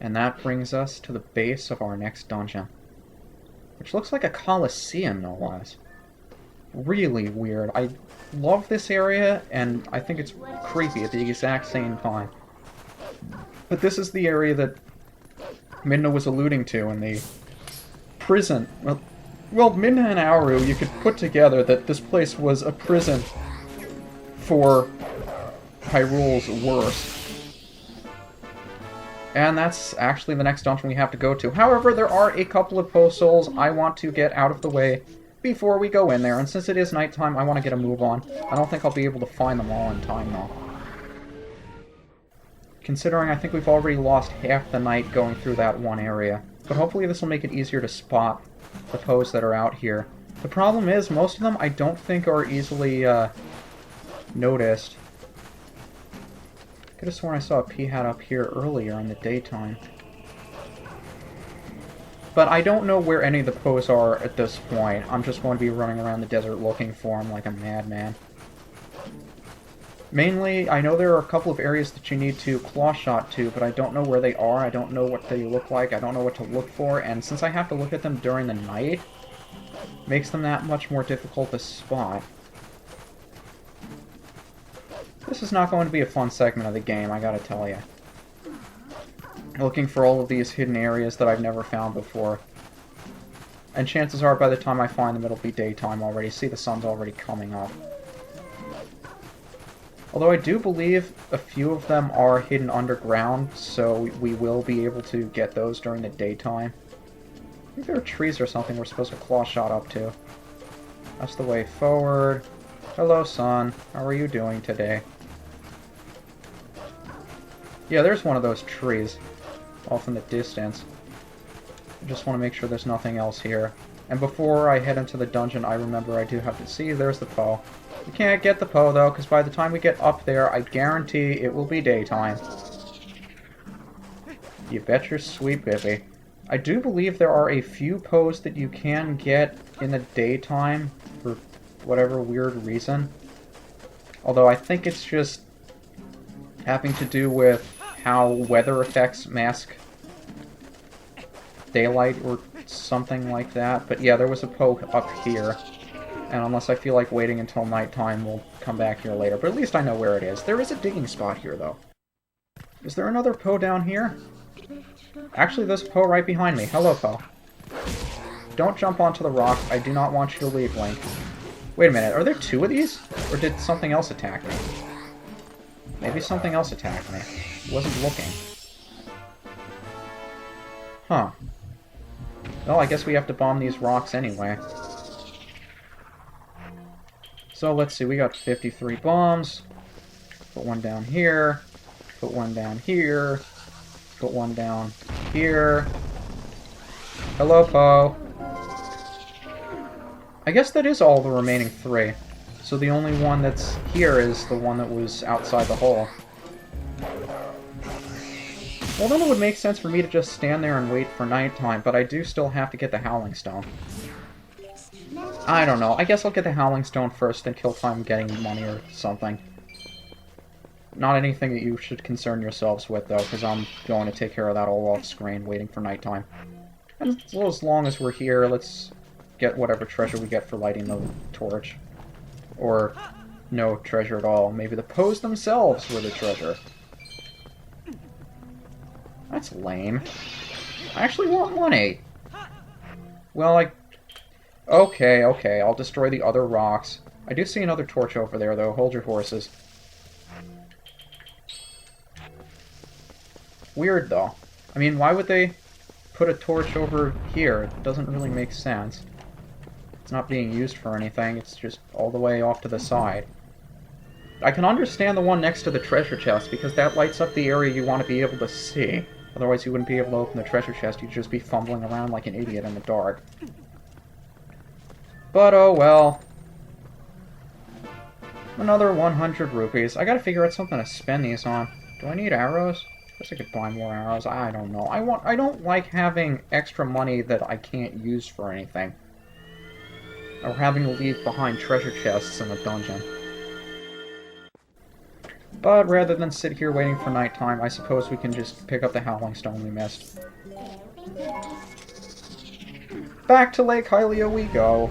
And that brings us to the base of our next dungeon. Which looks like a coliseum, no less. Really weird. I love this area, and I think it's creepy at the exact same time. But this is the area that Midna was alluding to in the prison. Well, Midna and Auru, you could put together that this place was a prison for Hyrule's worst. And that's actually the next dungeon we have to go to. However, there are a couple of post souls I want to get out of the way before we go in there. And since it is nighttime, I want to get a move on. I don't think I'll be able to find them all in time, though. Considering I think we've already lost half the night going through that one area. But hopefully this will make it easier to spot the posts that are out here. The problem is, most of them I don't think are easily noticed. Could have sworn I saw a P-hat up here earlier in the daytime. But I don't know where any of the posts are at this point. I'm just going to be running around the desert looking for them like a madman. Mainly, I know there are a couple of areas that you need to claw shot to, but I don't know where they are, I don't know what they look like, I don't know what to look for, and since I have to look at them during the night, makes them that much more difficult to spot. This is not going to be a fun segment of the game, I gotta tell you. Looking for all of these hidden areas that I've never found before. And chances are by the time I find them it'll be daytime already. See, the sun's already coming up. Although I do believe a few of them are hidden underground, so we will be able to get those during the daytime. I think there are trees or something we're supposed to claw shot up to. That's the way forward. Hello, sun. How are you doing today? Yeah, there's one of those trees off in the distance. I just want to make sure there's nothing else here. And before I head into the dungeon, I remember I do have to see, there's the Poe. We can't get the Poe, though, because by the time we get up there, I guarantee it will be daytime. You bet your sweet bippy. I do believe there are a few Poes that you can get in the daytime for whatever weird reason. Although I think it's just having to do with how weather effects mask daylight or something like that. But yeah, there was a Poe up here. And unless I feel like waiting until nighttime, we'll come back here later. But at least I know where it is. There is a digging spot here, though. Is there another Poe down here? Actually, there's a Poe right behind me. Hello, Poe. Don't jump onto the rock. I do not want you to leave, Link. Wait a minute. Are there two of these? Or did something else attack me? Maybe something else attacked me. I wasn't looking. Huh. Well, I guess we have to bomb these rocks anyway. So let's see, we got 53 bombs. Put one down here. Put one down here. Put one down here. Hello, Poe. I guess that is all the remaining three. So the only one that's here is the one that was outside the hole. Well, then it would make sense for me to just stand there and wait for nighttime, but I do still have to get the Howling Stone. I don't know. I guess I'll get the Howling Stone first, then kill time getting money or something. Not anything that you should concern yourselves with, though, because I'm going to take care of that all off-screen, waiting for nighttime. And well, as long as we're here, let's get whatever treasure we get for lighting the torch. Or no treasure at all. Maybe the Poes themselves were the treasure. That's lame. I actually want money. Well, okay, I'll destroy the other rocks. I do see another torch over there, though. Hold your horses. Weird, though. I mean, why would they put a torch over here? It doesn't really make sense. It's not being used for anything. It's just all the way off to the side. I can understand the one next to the treasure chest, because that lights up the area you want to be able to see. Otherwise, you wouldn't be able to open the treasure chest. You'd just be fumbling around like an idiot in the dark. But oh well. Another 100 rupees. I gotta figure out something to spend these on. Do I need arrows? I guess I could buy more arrows. I don't know. I don't like having extra money that I can't use for anything. Or having to leave behind treasure chests in a dungeon. But rather than sit here waiting for nighttime, I suppose we can just pick up the Howling Stone we missed. Back to Lake Hylia we go.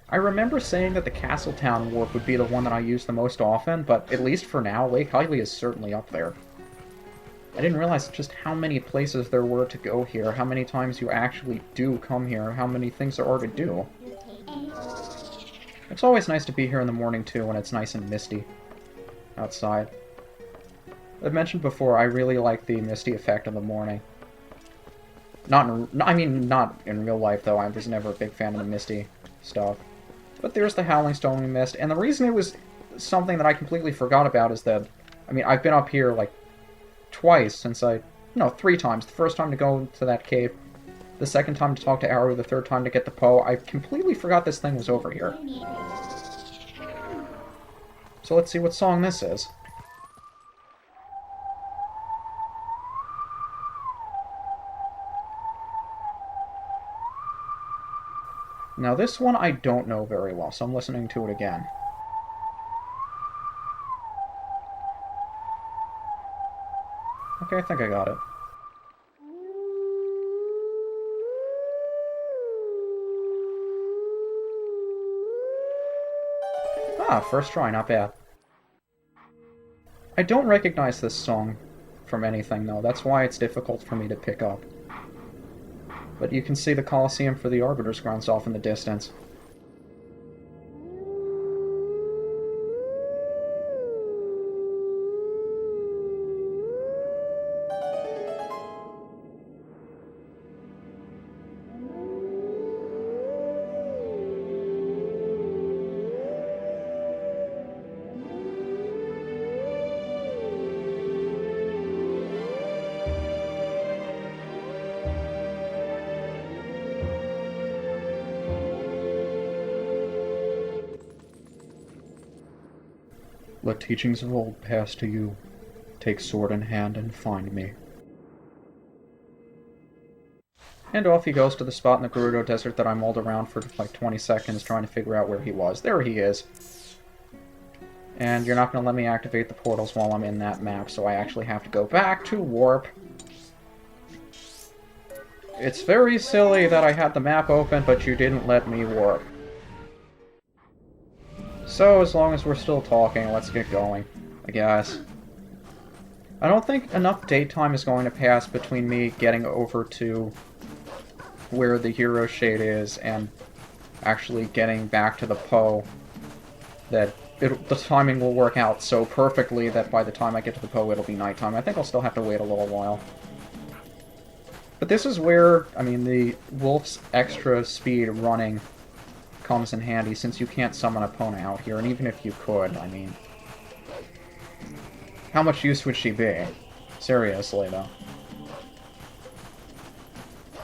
I remember saying that the Castletown warp would be the one that I use the most often, but at least for now, Lake Hylia is certainly up there. I didn't realize just how many places there were to go here, how many times you actually do come here, how many things there are to do. It's always nice to be here in the morning, too, when it's nice and misty outside. I've mentioned before, I really like the misty effect in the morning. Not in real life, though. I was never a big fan of the misty stuff. But there's the Howling Stone we missed, and the reason it was something that I completely forgot about is that, I mean, I've been up here, like, twice since no, 3 times. The first time to go to that cave, the second time to talk to Aru, the third time to get the Poe. I completely forgot this thing was over here. So let's see what song this is. Now this one I don't know very well, so I'm listening to it again. Okay, I think I got it. Ah, first try, not bad. I don't recognize this song from anything, though. That's why it's difficult for me to pick up. But you can see the Colosseum for the Arbiter's grounds off in the distance. Let teachings of old pass to you. Take sword in hand and find me. And off he goes to the spot in the Gerudo Desert that I mulled around for like 20 seconds trying to figure out where he was. There he is. And you're not going to let me activate the portals while I'm in that map, so I actually have to go back to Warp. It's very silly that I had the map open, but you didn't let me warp. So, as long as we're still talking, let's get going, I guess. I don't think enough daytime is going to pass between me getting over to where the hero shade is and actually getting back to the Poe that the timing will work out so perfectly that by the time I get to the Poe it'll be nighttime. I think I'll still have to wait a little while. But this is where, I mean, the Wolf's extra speed running comes in handy, since you can't summon Epona out here, and even if you could, I mean, how much use would she be? Seriously, though.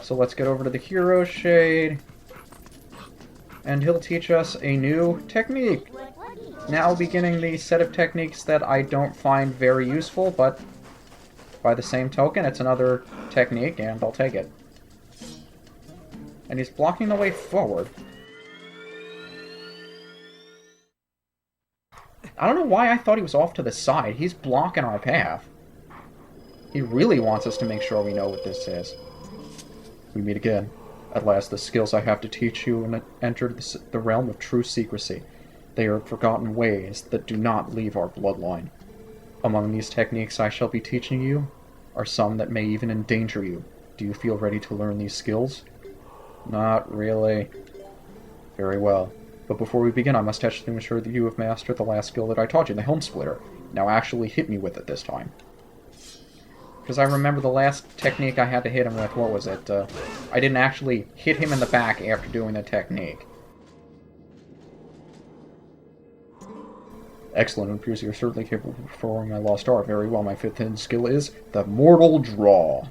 So let's get over to the Hero Shade, and he'll teach us a new technique. Now beginning the set of techniques that I don't find very useful, but by the same token, it's another technique, and I'll take it. And he's blocking the way forward. I don't know why I thought he was off to the side. He's blocking our path. He really wants us to make sure we know what this is. We meet again. At last, the skills I have to teach you enter the realm of true secrecy. They are forgotten ways that do not leave our bloodline. Among these techniques I shall be teaching you are some that may even endanger you. Do you feel ready to learn these skills? Not really. Very well. But before we begin, I must test to ensure that you have mastered the last skill that I taught you, the Helm Splitter. Now actually hit me with it this time. Because I remember the last technique I had to hit him with, what was it? I didn't actually hit him in the back after doing the technique. Excellent, it appears you're certainly capable of performing my lost art. Very well, my fifth hidden skill is the Mortal Draw.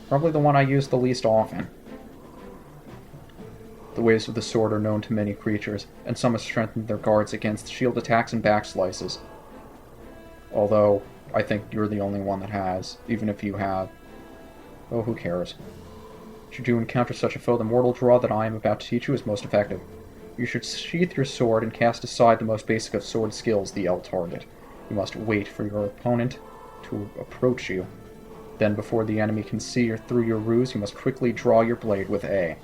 Probably the one I use the least often. The ways of the sword are known to many creatures, and some have strengthened their guards against shield attacks and back slices. Although, I think you're the only one that has, even if you have. Oh, who cares? Should you encounter such a foe, the Mortal Draw that I am about to teach you is most effective. You should sheath your sword and cast aside the most basic of sword skills, the L target. You must wait for your opponent to approach you. Then, before the enemy can see through your ruse, you must quickly draw your blade with A.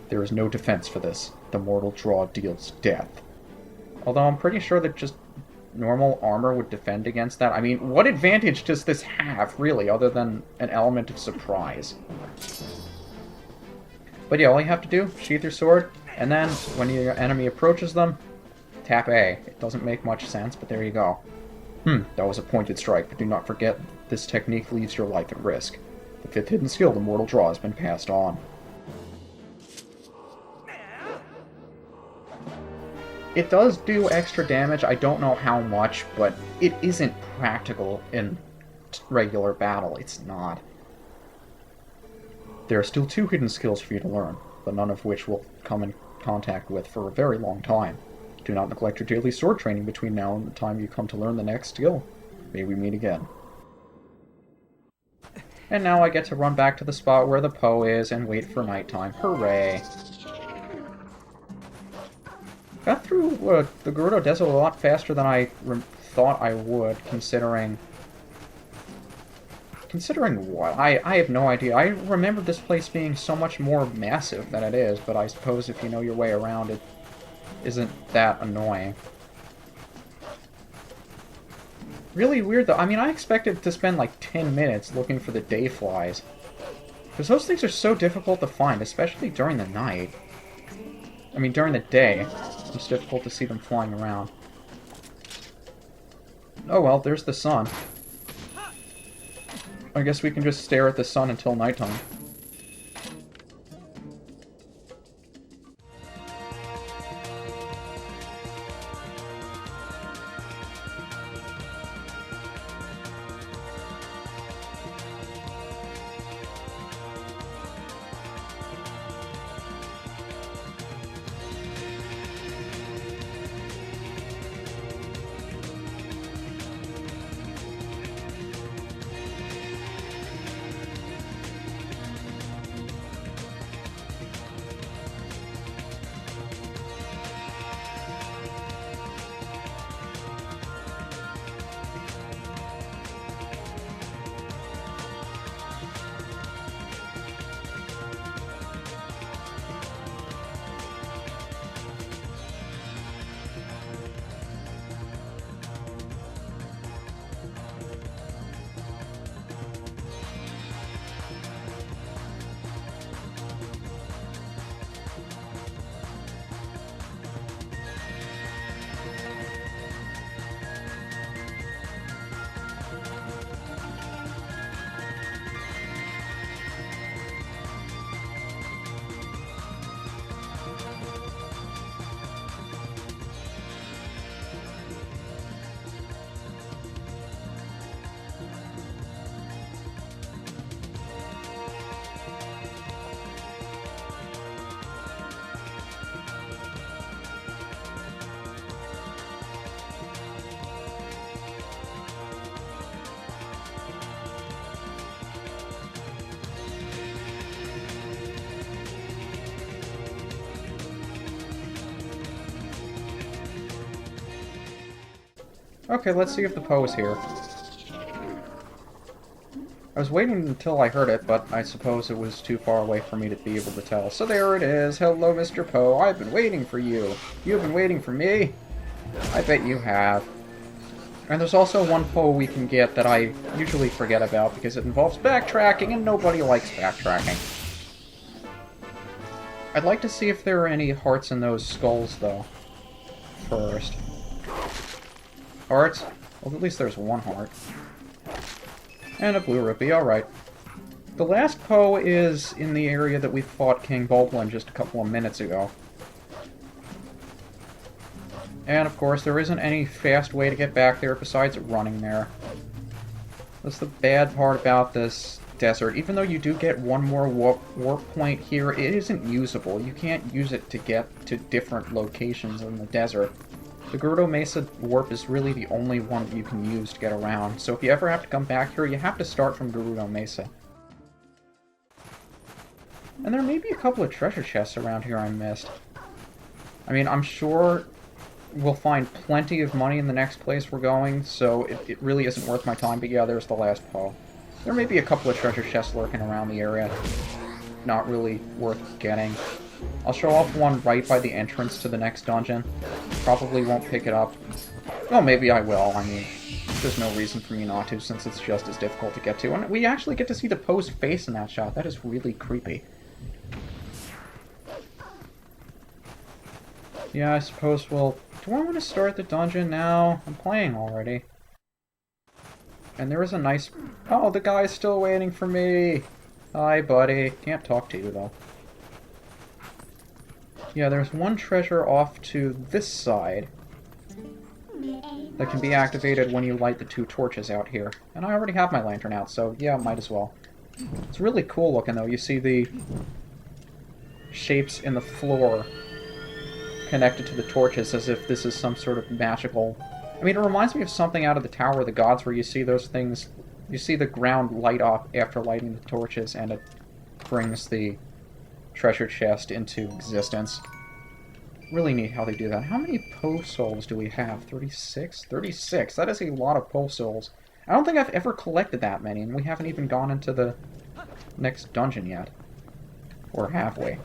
There is no defense for this. The mortal draw deals death. Although I'm pretty sure that just normal armor would defend against that. I mean, what advantage does this have, really, other than an element of surprise? But yeah, all you have to do, sheath your sword, and then, when your enemy approaches them, tap A. It doesn't make much sense, but there you go. That was a pointed strike, but do not forget this technique leaves your life at risk. The 5th hidden skill, the mortal draw, has been passed on. It does do extra damage, I don't know how much, but it isn't practical in regular battle, it's not. There are still 2 hidden skills for you to learn, but none of which will come in contact with for a very long time. Do not neglect your daily sword training between now and the time you come to learn the next skill. May we meet again. And now I get to run back to the spot where the Poe is and wait for nighttime. Hooray! Got through the Gerudo Desert a lot faster than I thought I would, considering... Considering what? I have no idea. I remember this place being so much more massive than it is, but I suppose if you know your way around, it isn't that annoying. Really weird, though. I mean, I expected to spend like 10 minutes looking for the day flies. Because those things are so difficult to find, especially during the night. I mean, during the day. It's difficult to see them flying around. Oh well, there's the sun. I guess we can just stare at the sun until nighttime. Okay, let's see if the Poe is here. I was waiting until I heard it, but I suppose it was too far away for me to be able to tell. So there it is. Hello, Mr. Poe. I've been waiting for you. You've been waiting for me? I bet you have. And there's also one Poe we can get that I usually forget about because it involves backtracking, and nobody likes backtracking. I'd like to see if there are any hearts in those skulls, though. First. Hearts? Well, at least there's one heart. And a blue rupee, alright. The last Poe is in the area that we fought King Baldwin just a couple of minutes ago. And, of course, there isn't any fast way to get back there besides running there. That's the bad part about this desert. Even though you do get one more warp point here, it isn't usable. You can't use it to get to different locations in the desert. The Gerudo Mesa warp is really the only one that you can use to get around, so if you ever have to come back here, you have to start from Gerudo Mesa. And there may be a couple of treasure chests around here I missed. I mean, I'm sure we'll find plenty of money in the next place we're going, so it really isn't worth my time. But yeah, there's the last Poe. There may be a couple of treasure chests lurking around the area. Not really worth getting. I'll show off one right by the entrance to the next dungeon. Probably won't pick it up. Well, maybe I will. I mean, there's no reason for me not to, since it's just as difficult to get to. And we actually get to see the Poe's face in that shot. That is really creepy. Yeah, I suppose we'll... Do I want to start the dungeon now? I'm playing already. And there is a nice... Oh, the guy's still waiting for me! Hi, buddy. Can't talk to you, though. Yeah, there's one treasure off to this side that can be activated when you light the 2 torches out here. And I already have my lantern out, so yeah, might as well. It's really cool looking, though. You see the shapes in the floor connected to the torches as if this is some sort of magical... I mean, it reminds me of something out of the Tower of the Gods where you see those things... You see the ground light up after lighting the torches, and it brings the treasure chest into existence. Really neat how they do that. How many Poe souls do we have? 36? 36! That is a lot of Poe souls. I don't think I've ever collected that many, and we haven't even gone into the next dungeon yet. Or have we?